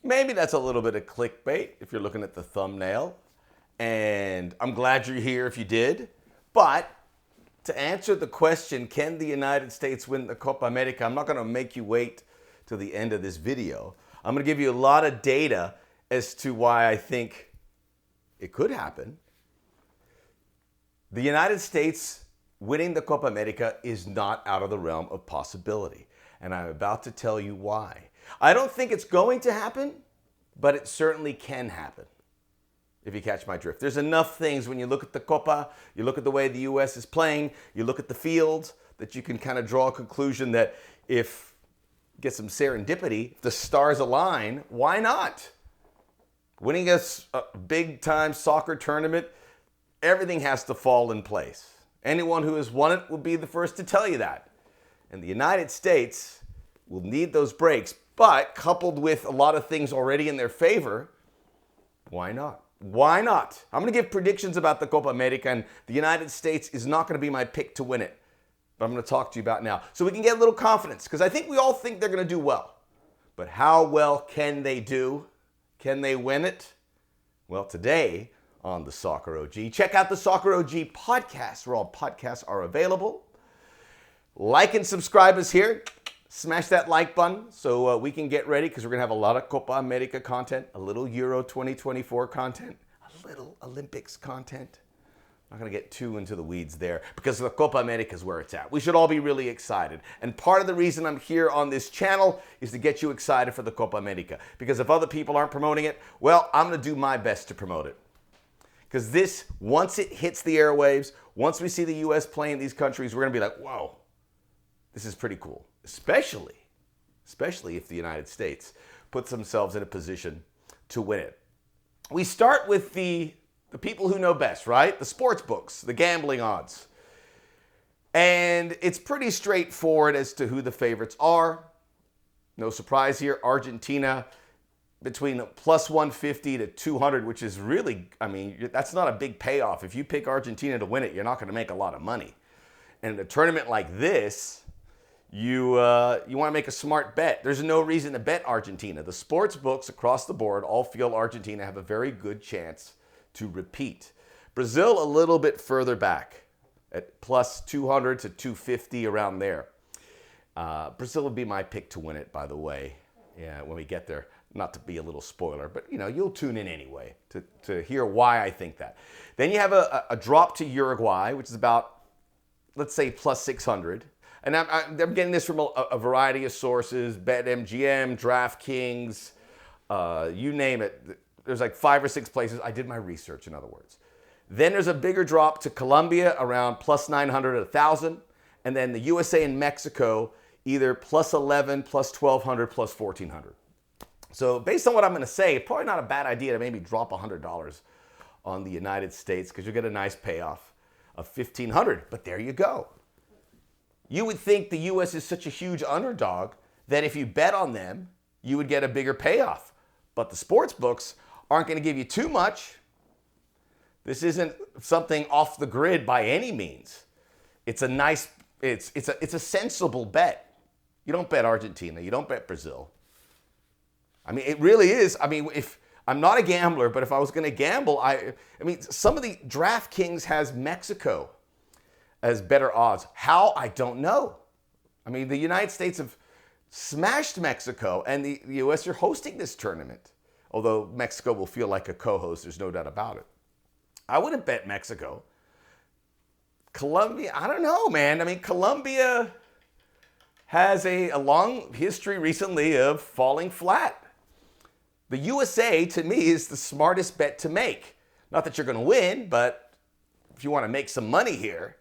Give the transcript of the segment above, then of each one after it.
Maybe that's a little bit of clickbait if you're looking at the thumbnail. And I'm glad you're here if you did. But to answer the question, can the United States win the Copa America? I'm not going to make you wait till the end of this video. I'm going to give you a lot of data as to why I think it could happen. The United States winning the Copa America is not out of the realm of possibility. And I'm about to tell you why. I don't think it's going to happen, but it certainly can happen, if you catch my drift. There's enough things when you look at the Copa, you look at the way the U.S. is playing, you look at the field, that you can kind of draw a conclusion that if get some serendipity, if the stars align, why not? Winning a big-time soccer tournament, everything has to fall in place. Anyone who has won it will be the first to tell you that. And the United States will need those breaks, but coupled with a lot of things already in their favor, why not? Why not? I'm going to give predictions about the Copa America, and the United States is not going to be my pick to win it. But I'm going to talk to you about now. So we can get a little confidence, because I think we all think they're going to do well. But how well can they do? Can they win it? Well, today on the Soccer OG, check out the Soccer OG podcast, where all podcasts are available. Like and subscribe us here. Smash that like button so we can get ready, because we're going to have a lot of Copa America content, a little Euro 2024 content, a little Olympics content. I'm not going to get too into the weeds there, because the Copa America is where it's at. We should all be really excited. And part of the reason I'm here on this channel is to get you excited for the Copa America. Because if other people aren't promoting it, well, I'm going to do my best to promote it. Because this, once it hits the airwaves, once we see the U.S. playing these countries, we're going to be like, whoa, this is pretty cool. Especially if the United States puts themselves in a position to win it. We start with the people who know best, right? The sports books, the gambling odds. And it's pretty straightforward as to who the favorites are. No surprise here, Argentina between plus 150 to 200, which is really, I mean, that's not a big payoff. If you pick Argentina to win it, you're not going to make a lot of money. And in a tournament like this, you want to make a smart bet. There's no reason to bet Argentina. The sports books across the board all feel Argentina have a very good chance to repeat. Brazil a little bit further back at plus 200 to 250, around there. Brazil would be my pick to win it, by the way, when we get there. Not to be a little spoiler, but you'll tune in anyway to hear why I think that. Then you have a drop to Uruguay, which is about, let's say, plus 600. And I'm getting this from a variety of sources, BetMGM, DraftKings, you name it. There's like 5 or 6 places. I did my research, in other words. Then there's a bigger drop to Colombia, around plus 900 at 1,000. And then the USA and Mexico, either plus 11, plus 1,200, plus 1,400. So based on what I'm going to say, probably not a bad idea to maybe drop $100 on the United States, because you'll get a nice payoff of 1,500. But there you go. You would think the U.S. is such a huge underdog that if you bet on them, you would get a bigger payoff. But the sports books aren't going to give you too much. This isn't something off the grid by any means. It's a nice, it's a sensible bet. You don't bet Argentina. You don't bet Brazil. I mean, it really is. I mean, if I'm not a gambler, but if I was going to gamble, I mean, some of the DraftKings has Mexico as better odds. How? I don't know. I mean, the United States have smashed Mexico, and the U.S. are hosting this tournament. Although Mexico will feel like a co-host, there's no doubt about it. I wouldn't bet Mexico. Colombia, I don't know, man. I mean, Colombia has a long history recently of falling flat. The USA, to me, is the smartest bet to make. Not that you're going to win, but if you want to make some money here,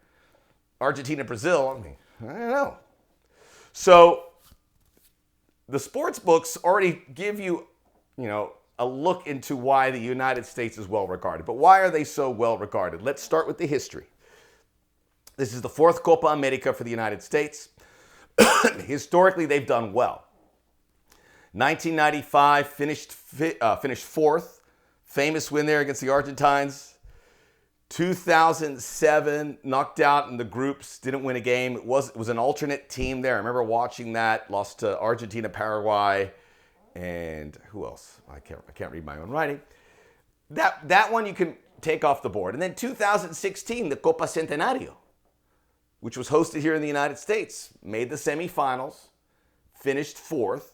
Argentina, Brazil, I mean, I don't know. So the sports books already give you, a look into why the United States is well regarded. But why are they so well regarded? Let's start with the history. This is the 4th Copa America for the United States. Historically, they've done well. 1995 finished 4th. Famous win there against the Argentines. 2007, knocked out in the groups, didn't win a game. It was an alternate team there. I remember watching that, lost to Argentina, Paraguay. and who else? I can't read my own writing. That one you can take off the board. And then 2016, the Copa Centenario, which was hosted here in the United States, made the semifinals, finished fourth,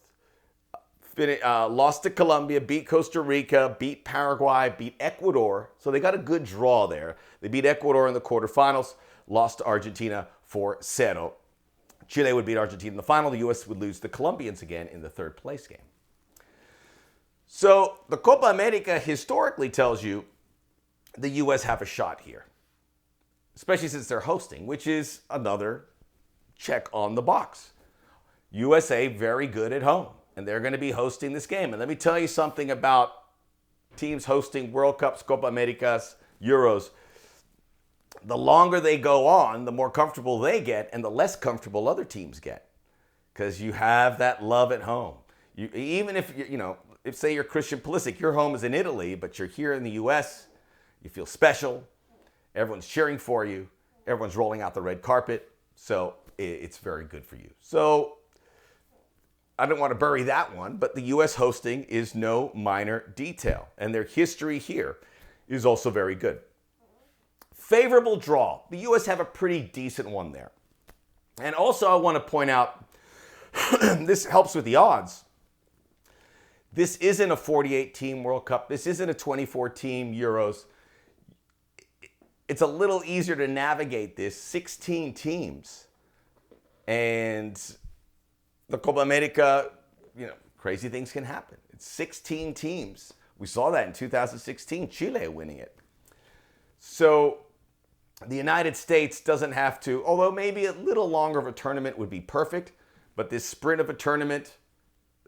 lost to Colombia, beat Costa Rica, beat Paraguay, beat Ecuador. So they got a good draw there. They beat Ecuador in the quarterfinals, lost to Argentina 4-0. Chile would beat Argentina in the final. The U.S. would lose to the Colombians again in the third place game. So the Copa America historically tells you the U.S. have a shot here, especially since they're hosting, which is another check on the box. USA very good at home, and they're going to be hosting this game. And let me tell you something about teams hosting World Cups, Copa Americas, Euros. The longer they go on, the more comfortable they get and the less comfortable other teams get, because you have that love at home. Even if, if say you're Christian Pulisic, your home is in Italy, but you're here in the U.S., you feel special. Everyone's cheering for you. Everyone's rolling out the red carpet. So it's very good for you. So I don't want to bury that one, but the U.S. hosting is no minor detail. And their history here is also very good. Favorable draw. The U.S. have a pretty decent one there. And also I want to point out, this helps with the odds. This isn't a 48-team World Cup. This isn't a 24-team Euros. It's a little easier to navigate this. 16 teams. And the Copa America, crazy things can happen. It's 16 teams. We saw that in 2016, Chile winning it. So the United States doesn't have to, although maybe a little longer of a tournament would be perfect, but this sprint of a tournament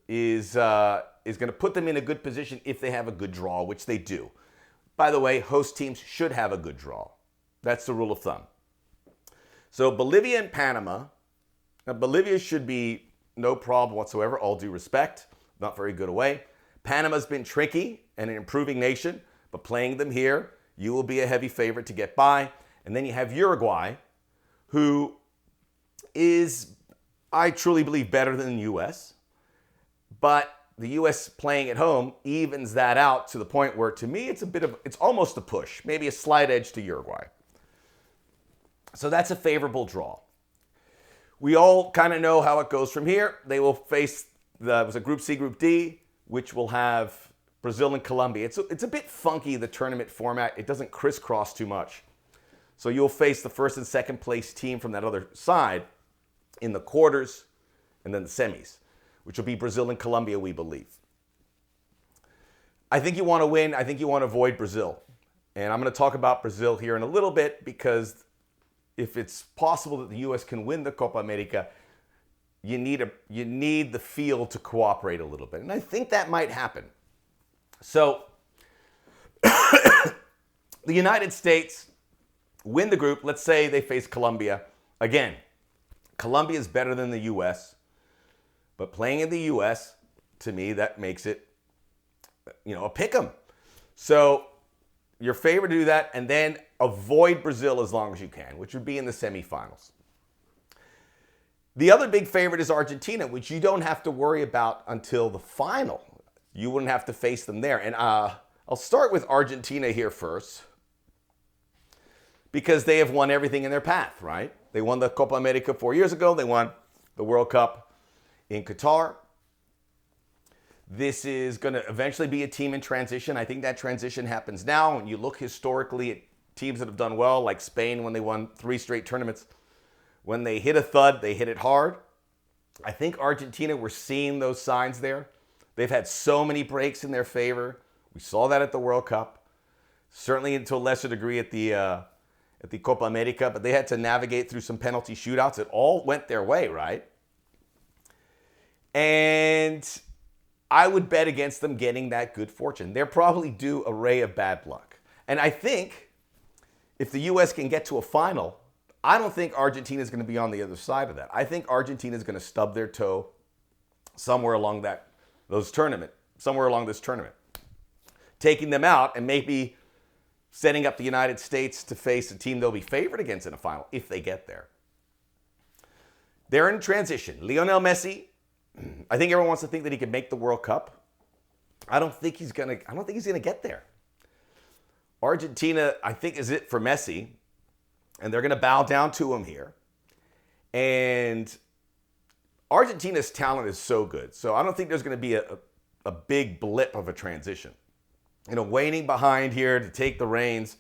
is going to put them in a good position if they have a good draw, which they do. By the way, host teams should have a good draw. That's the rule of thumb. So Bolivia and Panama. Now Bolivia should be no problem whatsoever, all due respect. Not very good away. Panama's been tricky and an improving nation, but playing them here, you will be a heavy favorite to get by. And then you have Uruguay, who is, I truly believe, better than the U.S., but the U.S. playing at home evens that out to the point where, to me, it's almost a push, maybe a slight edge to Uruguay. So that's a favorable draw. We all kind of know how it goes from here. They will face, it was a Group C, Group D, which will have Brazil and Colombia. It's a bit funky, the tournament format. It doesn't crisscross too much. So you'll face the first and second place team from that other side in the quarters and then the semis, which will be Brazil and Colombia, we believe. I think you want to win. I think you want to avoid Brazil. And I'm going to talk about Brazil here in a little bit, because if it's possible that the U.S. can win the Copa America, you need the field to cooperate a little bit. And I think that might happen. So the United States win the group. Let's say they face Colombia. Again, Colombia is better than the U.S., but playing in the U.S., to me, that makes it, a pick 'em. So you're favored to do that, and then avoid Brazil as long as you can, which would be in the semifinals. The other big favorite is Argentina, which you don't have to worry about until the final. You wouldn't have to face them there. And I'll start with Argentina here first, because they have won everything in their path, right? They won the Copa America 4 years ago. They won the World Cup in Qatar. This is going to eventually be a team in transition. I think that transition happens now. When you look historically at teams that have done well, like Spain when they won 3 straight tournaments, when they hit a thud, they hit it hard. I think Argentina, we're seeing those signs there. They've had so many breaks in their favor. We saw that at the World Cup. Certainly to a lesser degree at the Copa America, but they had to navigate through some penalty shootouts. It all went their way, right? And I would bet against them getting that good fortune. They're probably due a ray of bad luck. And I think if the U.S. can get to a final, I don't think Argentina is going to be on the other side of that. I think Argentina is going to stub their toe somewhere along this tournament, taking them out and maybe setting up the United States to face a team they'll be favored against in a final if they get there. They're in transition. Lionel Messi, I think everyone wants to think that he could make the World Cup. I don't think he's gonna get there. Argentina, I think, is it for Messi, and they're gonna bow down to him here. And Argentina's talent is so good, so I don't think there's gonna be a big blip of a transition. Waiting behind here to take the reins,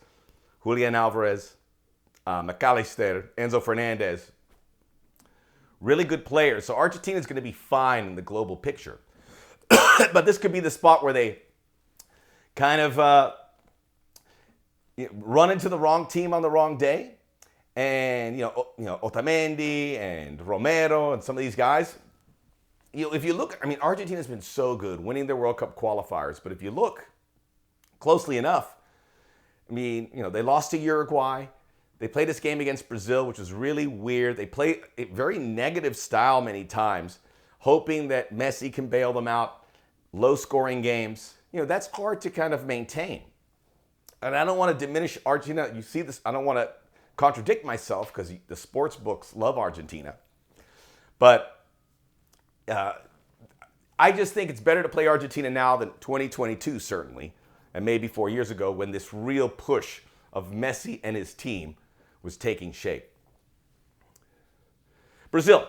Julian Alvarez, McAllister, Enzo Fernandez. Really good players. So Argentina's going to be fine in the global picture. But this could be the spot where they kind of run into the wrong team on the wrong day. And, Otamendi and Romero and some of these guys. If you look, Argentina's been so good winning their World Cup qualifiers. But if you look closely enough, they lost to Uruguay. They played this game against Brazil, which was really weird. They play a very negative style many times, hoping that Messi can bail them out. Low-scoring games. That's hard to kind of maintain. And I don't want to diminish Argentina. You see this, I don't want to contradict myself because the sports books love Argentina. But I just think it's better to play Argentina now than 2022, certainly, and maybe 4 years ago when this real push of Messi and his team was taking shape. Brazil.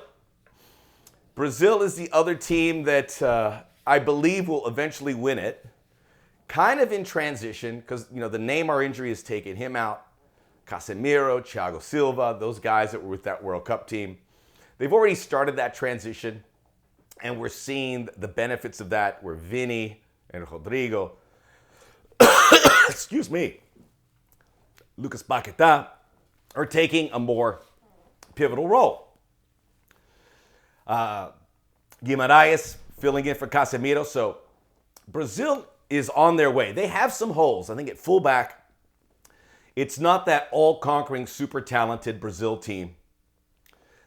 Brazil is the other team that I believe will eventually win it. Kind of in transition because, the Neymar injury has taken him out. Casemiro, Thiago Silva, those guys that were with that World Cup team. They've already started that transition, and we're seeing the benefits of that where Vini and Rodrigo, excuse me, Lucas Paquetá, are taking a more pivotal role. Guimarães filling in for Casemiro. So Brazil is on their way. They have some holes. I think at fullback, it's not that all-conquering, super talented Brazil team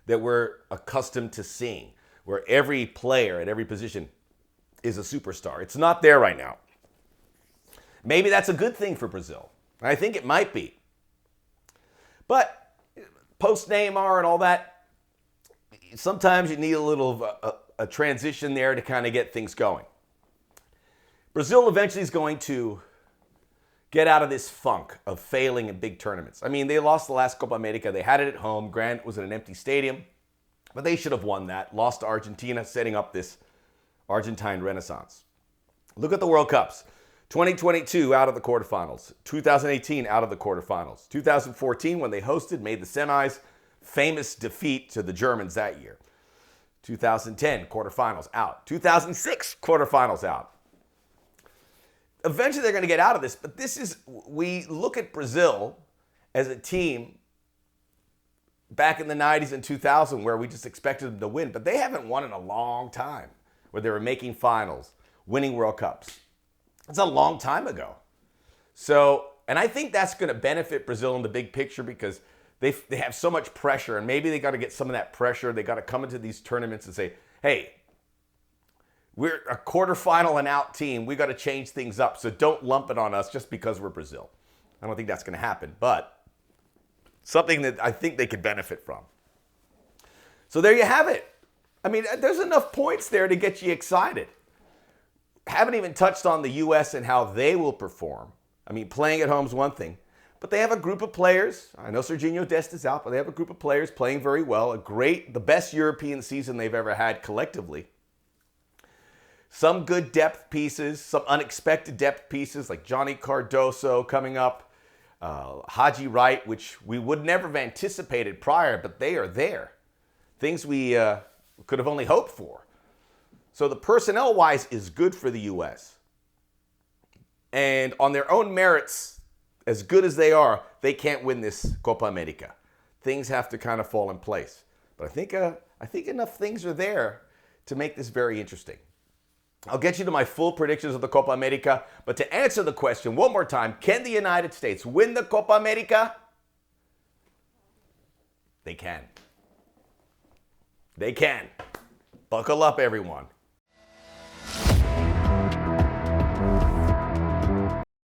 that we're accustomed to seeing, where every player at every position is a superstar. It's not there right now. Maybe that's a good thing for Brazil. I think it might be. But post-Neymar and all that, sometimes you need a little of a transition there to kind of get things going. Brazil eventually is going to get out of this funk of failing in big tournaments. They lost the last Copa America. They had it at home. Granted, it was in an empty stadium. But they should have won that. Lost to Argentina, setting up this Argentine renaissance. Look at the World Cups. 2022 out of the quarterfinals. 2018 out of the quarterfinals. 2014 when they hosted, made the semis. Famous defeat to the Germans that year. 2010 quarterfinals out. 2006 quarterfinals out. Eventually they're going to get out of this, but we look at Brazil as a team back in the 90s and 2000 where we just expected them to win, but they haven't won in a long time, where they were making finals, winning World Cups. It's a long time ago. So, and I think that's going to benefit Brazil in the big picture because they have so much pressure, and maybe they got to get some of that pressure. They got to come into these tournaments and say, hey, we're a quarterfinal and out team. We got to change things up. So don't lump it on us just because we're Brazil. I don't think that's going to happen, but something that I think they could benefit from. So there you have it. There's enough points there to get you excited. Haven't even touched on the U.S. and how they will perform. Playing at home is one thing, but they have a group of players. I know Serginho Dest is out, but they have a group of players playing very well. The best European season they've ever had collectively. Some good depth pieces, some unexpected depth pieces like Johnny Cardoso coming up, Haji Wright, which we would never have anticipated prior, but they are there. Things we could have only hoped for. So the personnel-wise is good for the U.S. And on their own merits, as good as they are, they can't win this Copa America. Things have to kind of fall in place. But I think enough things are there to make this very interesting. I'll get you to my full predictions of the Copa America. But to answer the question one more time, can the United States win the Copa America? They can. They can. Buckle up, everyone.